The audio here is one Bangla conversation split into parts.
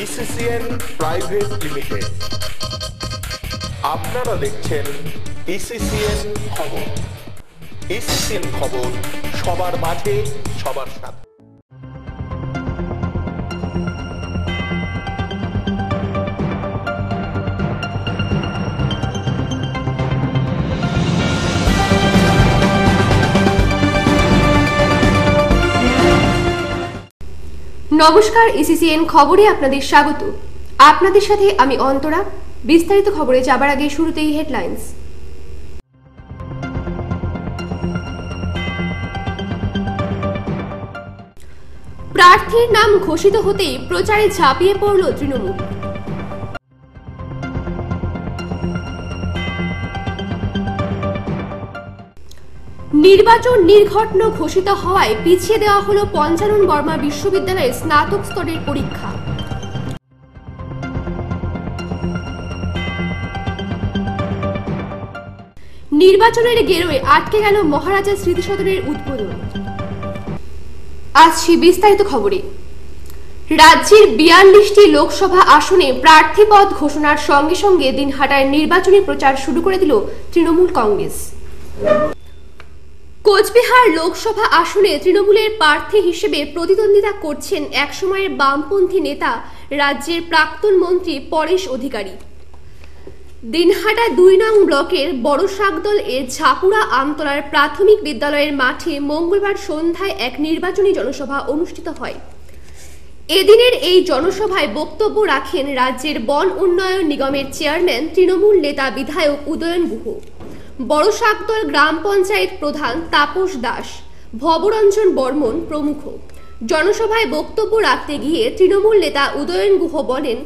ইসিসিএন প্রাইভেট লিমিটেড। আপনারা দেখছেন ইসিসিএন খবর। ইসিসিএন খবর সবার মাঝে, সবার সাথে। নমস্কার, ইসিসিএন খবরে আপনাদের স্বাগত। আপনাদের সাথে আমি অন্তরা। বিস্তারিত খবরে যাবার আগে শুরুতেই হেডলাইন্স। প্রার্থীর নাম ঘোষিত হতেই প্রচারে ঝাঁপিয়ে পড়ল তৃণমূল। নির্বাচন নির্ঘণ্ট ঘোষিত হওয়ায় পিছিয়ে দেওয়া হলো পঞ্চানন বর্মা বিশ্ববিদ্যালয়ের স্নাতক স্তরের পরীক্ষা। নির্বাচনের গেরোয় আটকে গেল মহারাজা স্মৃতিসদনের উদ্বোধন। আসছি বিস্তারিত খবরে। রাজ্যের 42টি লোকসভা আসনে প্রার্থী পদ ঘোষণার সঙ্গে সঙ্গে দিনহাটায় নির্বাচনী প্রচার শুরু করে দিল তৃণমূল কংগ্রেস। কোচবিহার লোকসভা আসনে তৃণমূলের প্রার্থী হিসেবে প্রতিদ্বন্দ্বিতা করছেন একসময়ের বামপন্থী নেতা রাজ্যের প্রাক্তন মন্ত্রী পরেশ অধিকারী। দিনহাটা 2 নং ব্লকের বড়শাকদল এর ঝাপুরা আমতলার প্রাথমিক বিদ্যালয়ের মাঠে মঙ্গলবার সন্ধ্যায় এক নির্বাচনী জনসভা অনুষ্ঠিত হয়। এদিনের এই জনসভায় বক্তব্য রাখেন রাজ্যের বন উন্নয়ন নিগমের চেয়ারম্যান তৃণমূল নেতা বিধায়ক উদয়ন গুহ, বড়শাকদল গ্রাম পঞ্চায়েত প্রধান তাপস দাস, ভবরঞ্জন বর্মন প্রমুখ। জনসভায় বক্তব্য রাখতে গিয়ে তৃণমূল নেতা উদয়ন গুহ বলেন,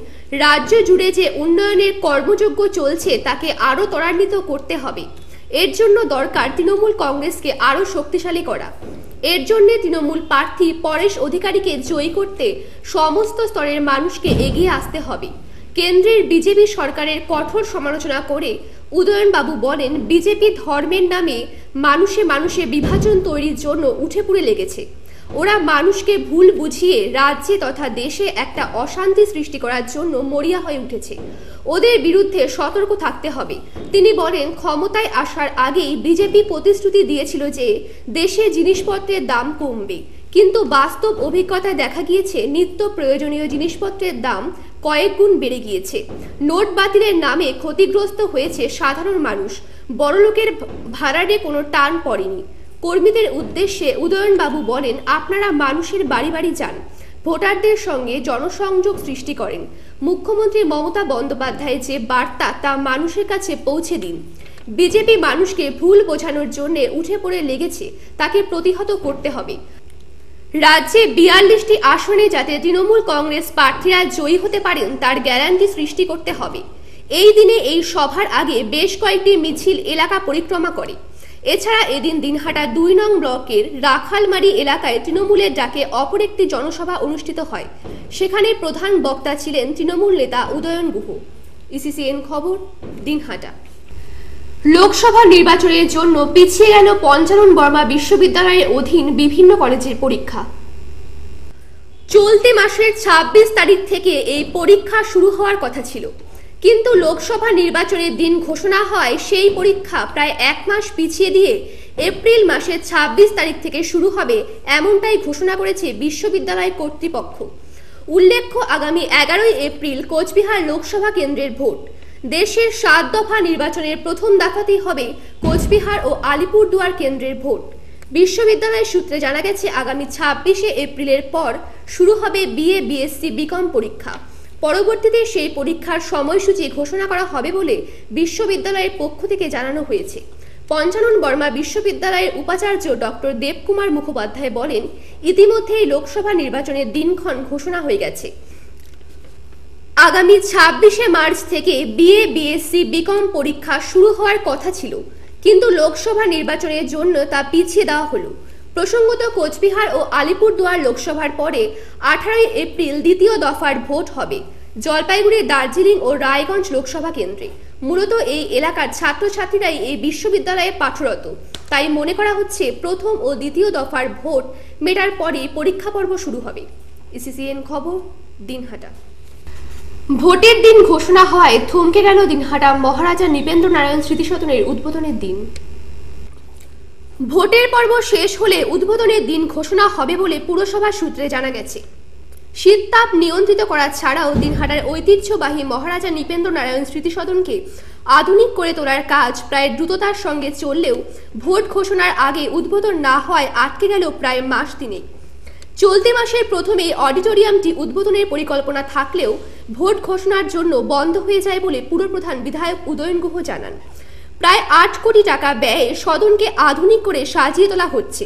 রাজ্য জুড়ে যে উন্নয়নের কর্মযজ্ঞ চলছে তাকে আরও ত্বরান্বিত করতে হবে। এর জন্য দরকার তৃণমূল কংগ্রেসকে আরও শক্তিশালী করা। এর জন্য তৃণমূল প্রার্থী পরেশ অধিকারীকে জয়ী করতে সমস্ত স্তরের মানুষকে এগিয়ে আসতে হবে। কেন্দ্রের বিজেপি সরকারের কঠোর সমালোচনা করে উদয়নবাবু বলেন, বিজেপি ধর্মের নামে মানুষে মানুষে বিভাজন তৈরির জন্য উঠে পড়ে লেগেছে। ওরা মানুষকে ভুল বুঝিয়ে রাজ্যে তথা দেশে একটা অশান্তি সৃষ্টি করার জন্য মরিয়া হয়ে উঠেছে। ওদের বিরুদ্ধে সতর্ক থাকতে হবে। তিনি বলেন, ক্ষমতায় আসার আগেই বিজেপি প্রতিশ্রুতি দিয়েছিল যে দেশে জিনিসপত্রের দাম কমবে, কিন্তু বাস্তব অভিজ্ঞতায় দেখা গিয়েছে নিত্য প্রয়োজনীয় জিনিসপত্রের দাম কয়েক গুণ বেড়ে গিয়েছে। নোট বাতিলের নামে ক্ষতিগ্রস্ত হয়েছে সাধারণ মানুষ। বড়লোকের ভাড়ারে কোনো টান পড়েনি। কর্মীদের উদ্দেশ্যে উদয়নবাবু বলেন, আপনারা মানুষের বাড়ি বাড়ি যান, ভোটারদের সঙ্গে জনসংযোগ সৃষ্টি করেন। মুখ্যমন্ত্রী মমতা বন্দ্যোপাধ্যায়ের যে বার্তা তা মানুষের কাছে পৌঁছে দিন। বিজেপি মানুষকে ভুল বোঝানোর জন্য উঠে পড়ে লেগেছে, তাকে প্রতিহত করতে হবে। রাজ্যে 42টি আসনে যাতে তৃণমূল কংগ্রেস প্রার্থীরা জয়ী হতে পারেন তার গ্যারান্টি সৃষ্টি করতে হবে। এই দিনে এই সভার আগে বেশ কয়েকটি মিছিল এলাকা পরিক্রমা করে। এছাড়া এদিন দিনহাটা 2 নং ব্লকের রাখালমারি এলাকায় তৃণমূলের ডাকে অপর একটি জনসভা অনুষ্ঠিত হয়। সেখানে প্রধান বক্তা ছিলেন তৃণমূল নেতা উদয়ন গুহ। ইসিসিএন খবর, দিনহাটা। লোকসভা নির্বাচনের জন্য পিছিয়ে গেল পঞ্চানন বর্মা বিশ্ববিদ্যালয়ের অধীন বিভিন্ন কলেজের পরীক্ষা। চলতি মাসের 26 তারিখ থেকে এই পরীক্ষা শুরু হওয়ার কথা ছিল, কিন্তু লোকসভা নির্বাচনের দিন ঘোষণা হয় সেই পরীক্ষা প্রায় 1 মাস পিছিয়ে দিয়ে এপ্রিল মাসের 26 তারিখ থেকে শুরু হবে, এমনটাই ঘোষণা করেছে বিশ্ববিদ্যালয় কর্তৃপক্ষ। উল্লেখ্য, আগামী 11 এপ্রিল কোচবিহার লোকসভা কেন্দ্রের ভোট। দেশের 7 দফা নির্বাচনের প্রথম দফাতেই হবে কোচবিহার ও আলিপুরদুয়ার কেন্দ্রের ভোট। বিশ্ববিদ্যালয়ের সূত্রে জানা গেছে, আগামী 26 এপ্রিলের পর শুরু হবে বিএ, বিএসসি, বিকম পরীক্ষা। পরবর্তীতে সেই পরীক্ষার সময়সূচি ঘোষণা করা হবে বলে বিশ্ববিদ্যালয়ের পক্ষ থেকে জানানো হয়েছে। পঞ্চানন বর্মা বিশ্ববিদ্যালয়ের উপাচার্য ডক্টর দেবকুমার মুখোপাধ্যায় বলেন, ইতিমধ্যেই লোকসভা নির্বাচনের দিনক্ষণ ঘোষণা হয়ে গেছে। আগামী 26 মার্চ থেকে বিএ, বিএসসি, বিকম পরীক্ষা শুরু হওয়ার কথা ছিল, কিন্তু লোকসভা নির্বাচনের জন্য তা পিছিয়ে দেওয়া হলো। প্রসঙ্গত, কোচবিহার ও আলিপুরদুয়ার লোকসভার পরে 18 এপ্রিল দ্বিতীয় দফার ভোট হবে জলপাইগুড়ি, দার্জিলিং ও রায়গঞ্জ লোকসভা কেন্দ্রে। মূলত এই এলাকার ছাত্রছাত্রীরাই এই বিশ্ববিদ্যালয়ে পাঠরত, তাই মনে করা হচ্ছে প্রথম ও দ্বিতীয় দফার ভোট মেটার পরে পরীক্ষা পর্ব শুরু হবে। ইসিসিএন খবর, দিনহাটা। ভোটের দিন ঘোষণা হয় থমকে গেল দিনহাটা মহারাজা নৃপেন্দ্র নারায়ণ স্মৃতিসদনের উদ্বোধনের দিন। ভোটের পর্ব শেষ হলে উদ্বোধনের দিন ঘোষণা হবে বলে পুরসভা সূত্রে জানা গেছে। শীততাপ নিয়ন্ত্রিত করা ছাড়াও দিনহাটার ঐতিহ্যবাহী মহারাজা নৃপেন্দ্র নারায়ণ স্মৃতিসদনকে আধুনিক করে তোলার কাজ প্রায় দ্রুততার সঙ্গে চললেও ভোট ঘোষণার আগে উদ্বোধন না হওয়ায় আটকে গেল প্রায় মাস দিনেক। চলতি মাসের প্রথমে অডিটোরিয়ামটি উদ্বোধনের পরিকল্পনা থাকলেও ভোট ঘোষণার জন্য বন্ধ হয়ে যায় বলে পুরপ্রধান বিধায়ক উদয়ন গুহ জানান। প্রায় 8 কোটি টাকা ব্যয়ে সদনকে আধুনিক করে সাজিয়ে তোলা হচ্ছে।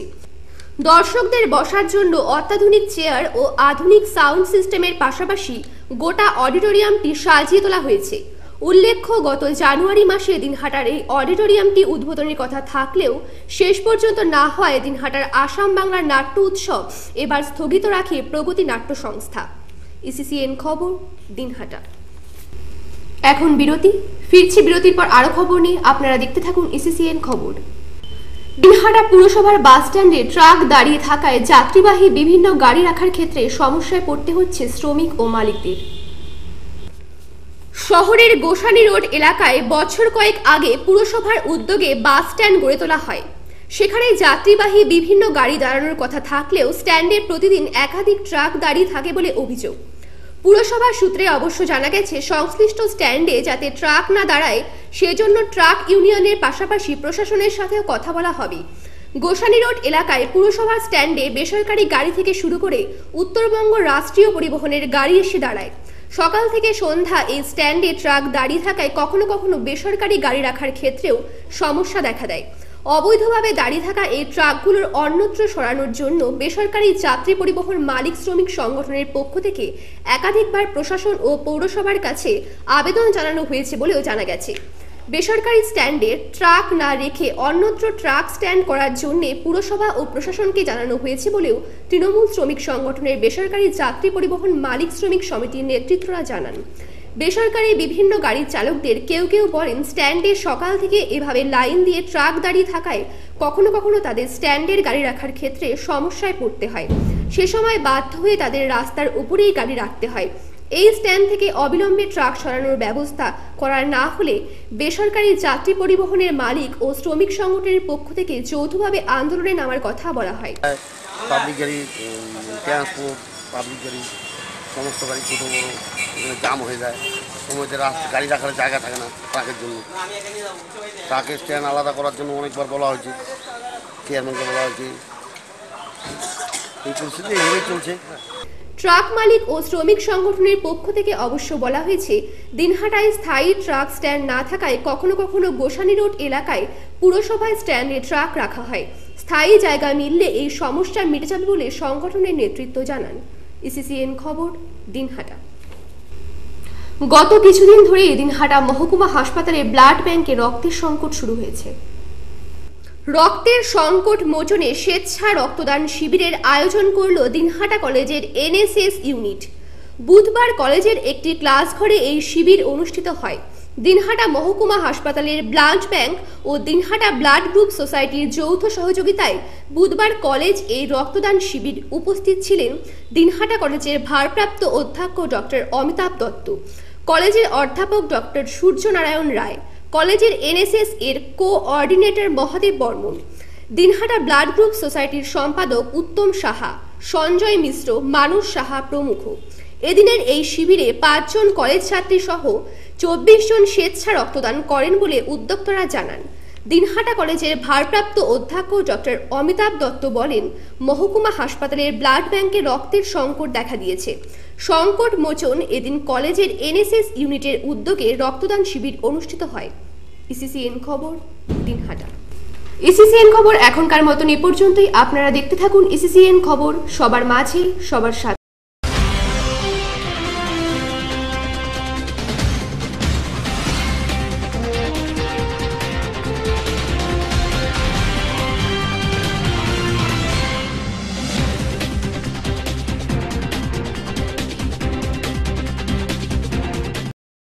দর্শকদের বসার জন্য অত্যাধুনিক চেয়ার ও আধুনিক সাউন্ড সিস্টেমের পাশাপাশি গোটা অডিটোরিয়ামটি সাজিয়ে তোলা হয়েছে। উল্লেখ্য, গত জানুয়ারি মাসে দিনহাটার এই অডিটোরিয়ামটি উদ্বোধনের কথা থাকলেও শেষ পর্যন্ত না হয় দিনহাটার আসাম বাংলার নাট্য উৎসব এবার স্থগিত রাখে প্রগতি নাট্য সংস্থা। ইসিসিএন খবর, দিনহাটা। এখন বিরতি, ফিরছি বিরতির পর আরো খবর নিয়ে, আপনারা দেখতে থাকুন ইসিসিএন খবর। দিনহাটা পুরসভার বাস স্ট্যান্ডে ট্রাক দাঁড়িয়ে থাকায় যাত্রীবাহী বিভিন্ন গাড়ি রাখার ক্ষেত্রে সমস্যায় পড়তে হচ্ছে শ্রমিক ও মালিকদের। শহরের গোসানি রোড এলাকায় বছর কয়েক আগে পুরসভার উদ্যোগে বাস স্ট্যান্ড গড়ে তোলা হয়। সেখানে যাত্রীবাহী বিভিন্ন গাড়ি দাঁড়ানোর কথা থাকলেও স্ট্যান্ডে প্রতিদিন একাধিক ট্রাক দাঁড়িয়ে থাকে বলে অভিযোগ। পুরসভার সূত্রে অবশ্য জানা গেছে, সংশ্লিষ্ট স্ট্যান্ডে যাতে ট্রাক না দাঁড়ায় সেজন্য ট্রাক ইউনিয়নের পাশাপাশি প্রশাসনের সাথেও কথা বলা হবে। গোসানি রোড এলাকায় পুরসভার স্ট্যান্ডে বেসরকারি গাড়ি থেকে শুরু করে উত্তরবঙ্গ রাষ্ট্রীয় পরিবহনের গাড়ি এসে দাঁড়ায়। সকাল থেকে সন্ধ্যা এই স্ট্যান্ডে ট্রাক দাঁড়িয়ে থাকায় কখনো কখনো বেসরকারি গাড়ি রাখার ক্ষেত্রেও সমস্যা দেখা দেয়। অবৈধভাবে দাঁড়িয়ে থাকা এই ট্রাকগুলোর অন্যত্র সরানোর জন্য বেসরকারি যাত্রী পরিবহন মালিক শ্রমিক সংগঠনের পক্ষ থেকে একাধিকবার প্রশাসন ও পৌরসভার কাছে আবেদন জানানো হয়েছে বলেও জানা গেছে। বেসরকারি স্ট্যান্ডে ট্রাক না রেখে অন্যত্র ট্রাক স্ট্যান্ড করার জন্য পুরসভা ও প্রশাসনকে জানানো হয়েছে বলেও তৃণমূল শ্রমিক সংগঠনের বেসরকারি যাত্রী পরিবহন মালিক শ্রমিক সমিতির নেতৃত্বরা জানান। বেসরকারি বিভিন্ন গাড়ির চালকদের কেউ কেউ বলেন, স্ট্যান্ডে সকাল থেকে এভাবে লাইন দিয়ে ট্রাক দাঁড়িয়ে থাকায় কখনো কখনো তাদের স্ট্যান্ডের গাড়ি রাখার ক্ষেত্রে সমস্যায় পড়তে হয়। সে সময় বাধ্য হয়ে তাদের রাস্তার উপরেই গাড়ি রাখতে হয়। এই স্ট্যান্ড থেকে অবিলম্বে ট্রাক সরানোর ব্যবস্থা করার না হলে বেসরকারি যাত্রী পরিবহনের মালিক ও শ্রমিক সংগঠনের পক্ষ থেকে যৌথভাবে আন্দোলনে নামার কথা বলা হয়। পাবলিক গাড়ি, ট্রান্সপোর্ট, পাবলিক গাড়ি, সমস্ত গাড়ি ছোটো বড়ো এখানে জাম হয়ে যায়। সময়তে গাড়ি রাখার জায়গা থাকে না ট্রাকের জন্য। ট্রাকের স্ট্যান্ড আলাদা করার জন্য অনেকবার বলা হয়েছে, চেয়ারম্যানকে বলা হয়েছে। এই পরিস্থিতি এইভাবেই চলছে। ট্রাক মালিক ও শ্রমিক সংগঠনের পক্ষ থেকে অবশ্য বলা হয়েছে, দিনহাটায় স্থায়ী ট্রাক স্ট্যান্ড না থাকায় কখনো কখনো গোসানি রোড এলাকায় পুরসভায় স্ট্যান্ডে ট্রাক রাখা হয়। স্থায়ী জায়গা মিললে এই সমস্যা মিটে যাবে বলে সংগঠনের নেতৃত্ব জানান। ইসিসিএন খবর, দিনহাটা। গত কিছুদিন ধরে দিনহাটা মহকুমা হাসপাতালে ব্লাড ব্যাংকে রক্তের সংকট শুরু হয়েছে। রক্তের সংকট মোচনে স্বেচ্ছা রক্তদান শিবিরের আয়োজন করল দিনহাটা কলেজের এনএসএস ইউনিট। বুধবার কলেজের একটি ক্লাস ঘরে এই শিবির অনুষ্ঠিত হয়। দিনহাটা মহকুমা হাসপাতালের ব্লাড ব্যাংক ও দিনহাটা ব্লাড গ্রুপ সোসাইটির যৌথ সহযোগিতায় বুধবার কলেজ এই রক্তদান শিবির। উপস্থিত ছিলেন দিনহাটা কলেজের ভারপ্রাপ্ত অধ্যক্ষ ডক্টর অমিতাভ দত্ত, কলেজের অধ্যাপক ডক্টর সূর্যনারায়ণ রায়, কলেজের এনএসএস এর coordinator Mahadev Barman, Dinhata blood group সোসাইটির সম্পাদক উত্তম সাহা, সঞ্জয় মিশ্র, মানুষ সাহা প্রমুখ। এদিনের এই শিবিরে 5 জন কলেজ ছাত্রী সহ 24 জন স্বেচ্ছা রক্তদান করেন বলে উদ্যোক্তারা জানান। দিনহাটা কলেজের ভারপ্রাপ্ত অধ্যক্ষ ডক্টর অমিতাভ দত্ত বলেন, মহকুমা হাসপাতালের ব্লাড ব্যাংকে রক্তের সংকট দেখা দিয়েছে। সংকট মোচন এদিন কলেজের এনএসএস ইউনিটের উদ্যোগে রক্তদান শিবির অনুষ্ঠিত হয়। ইসিসিএন খবর, দিনহাটা। ইসিসিএন খবর এখনকার মতন এ পর্যন্তই। আপনারা দেখতে থাকুন ইসিসিএন খবর, সবার মাঝে সবার সাথে।